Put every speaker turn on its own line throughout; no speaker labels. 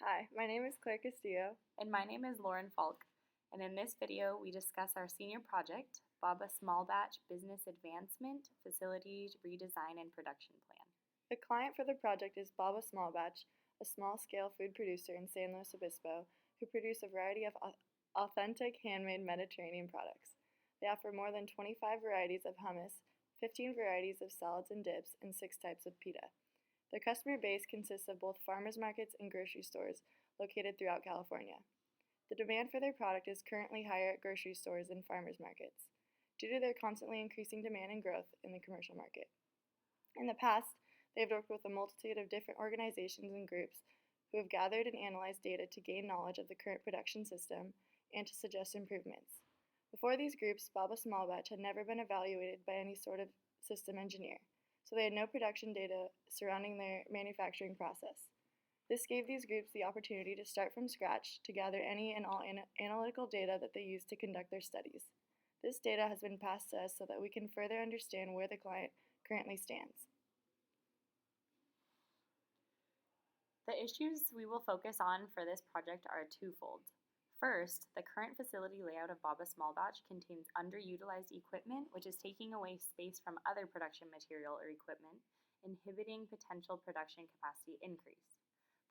Hi, my name is Claire Castillo.
And my name is Lauren Falk, and in this video we discuss our senior project, Baba Small Batch Business Advancement Facility Redesign and Production Plan.
The client for the project is Baba Small Batch, a small-scale food producer in San Luis Obispo who produce a variety of authentic handmade Mediterranean products. They offer more than 25 varieties of hummus, 15 varieties of salads and dips, and 6 types of pita. Their customer base consists of both farmers markets and grocery stores located throughout California. The demand for their product is currently higher at grocery stores than farmers markets, due to their constantly increasing demand and growth in the commercial market. In the past, they have worked with a multitude of different organizations and groups who have gathered and analyzed data to gain knowledge of the current production system and to suggest improvements. Before these groups, Baba Small Batch had never been evaluated by any sort of system engineer, so they had no production data surrounding their manufacturing process. This gave these groups the opportunity to start from scratch to gather any and all analytical data that they use to conduct their studies. This data has been passed to us so that we can further understand where the client currently stands.
The issues we will focus on for this project are twofold. First, the current facility layout of Baba Small Batch contains underutilized equipment, which is taking away space from other production material or equipment, inhibiting potential production capacity increase.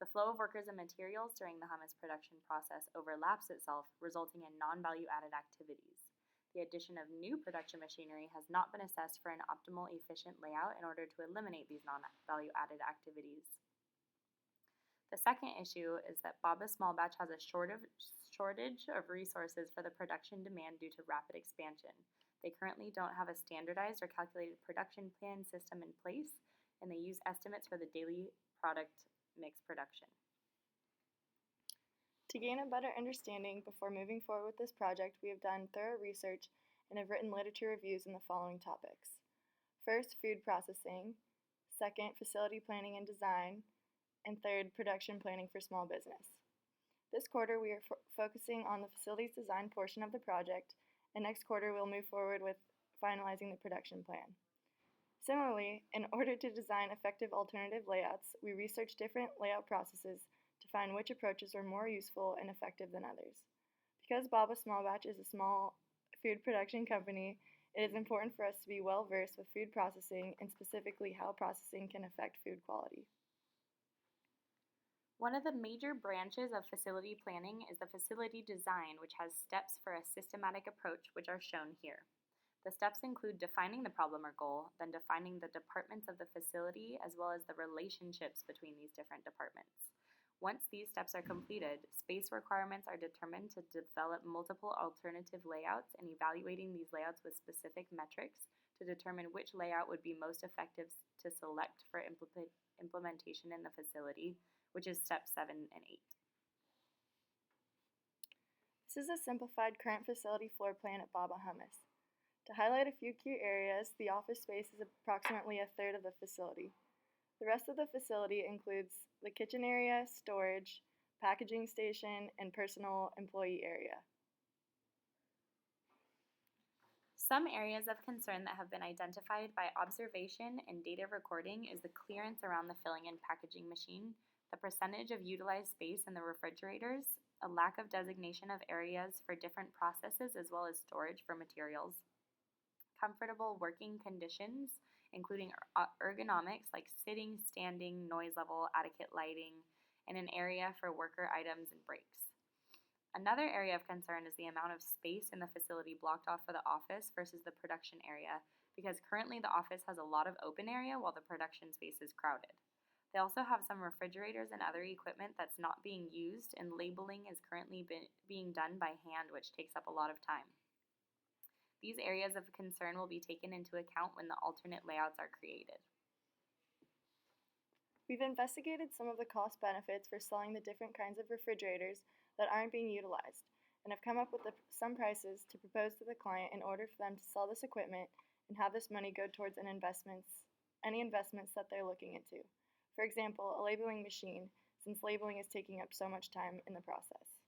The flow of workers and materials during the hummus production process overlaps itself, resulting in non-value added activities. The addition of new production machinery has not been assessed for an optimal, efficient layout in order to eliminate these non-value added activities. The second issue is that Baba Small Batch has a shortage of resources for the production demand due to rapid expansion. They currently don't have a standardized or calculated production plan system in place, and they use estimates for the daily product mix production.
To gain a better understanding before moving forward with this project, we have done thorough research and have written literature reviews in the following topics. First, food processing. Second, facility planning and design. And third, production planning for small business. This quarter, we are focusing on the facilities design portion of the project, and next quarter, we'll move forward with finalizing the production plan. Similarly, in order to design effective alternative layouts, we researched different layout processes to find which approaches were more useful and effective than others. Because Baba Small Batch is a small food production company, it is important for us to be well versed with food processing and specifically how processing can affect food quality.
One of the major branches of facility planning is the facility design, which has steps for a systematic approach, which are shown here. The steps include defining the problem or goal, then defining the departments of the facility, as well as the relationships between these different departments. Once these steps are completed, space requirements are determined to develop multiple alternative layouts and evaluating these layouts with specific metrics to determine which layout would be most effective to select for implementation in the facility, which is steps 7 and 8.
This is a simplified current facility floor plan at Baba Hummus. To highlight a few key areas, the office space is approximately a third of the facility. The rest of the facility includes the kitchen area, storage, packaging station, and personal employee area.
Some areas of concern that have been identified by observation and data recording is the clearance around the filling and packaging machine, the percentage of utilized space in the refrigerators, a lack of designation of areas for different processes as well as storage for materials, comfortable working conditions, including ergonomics like sitting, standing, noise level, adequate lighting, and an area for worker items and breaks. Another area of concern is the amount of space in the facility blocked off for the office versus the production area, because currently the office has a lot of open area while the production space is crowded. They also have some refrigerators and other equipment that's not being used, and labeling is currently being done by hand, which takes up a lot of time. These areas of concern will be taken into account when the alternate layouts are created.
We've investigated some of the cost benefits for selling the different kinds of refrigerators that aren't being utilized, and have come up with some prices to propose to the client in order for them to sell this equipment and have this money go towards any investments that they're looking into. For example, a labeling machine, since labeling is taking up so much time in the process.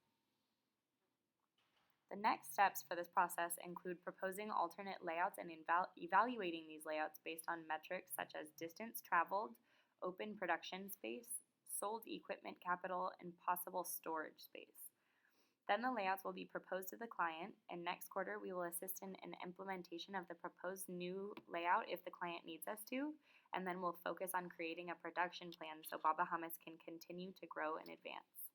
The next steps for this process include proposing alternate layouts and evaluating these layouts based on metrics such as distance traveled, open production space, sold equipment capital, and possible storage space. Then the layouts will be proposed to the client, and next quarter we will assist in an implementation of the proposed new layout if the client needs us to, and then we'll focus on creating a production plan so Baba Hummus can continue to grow and advance.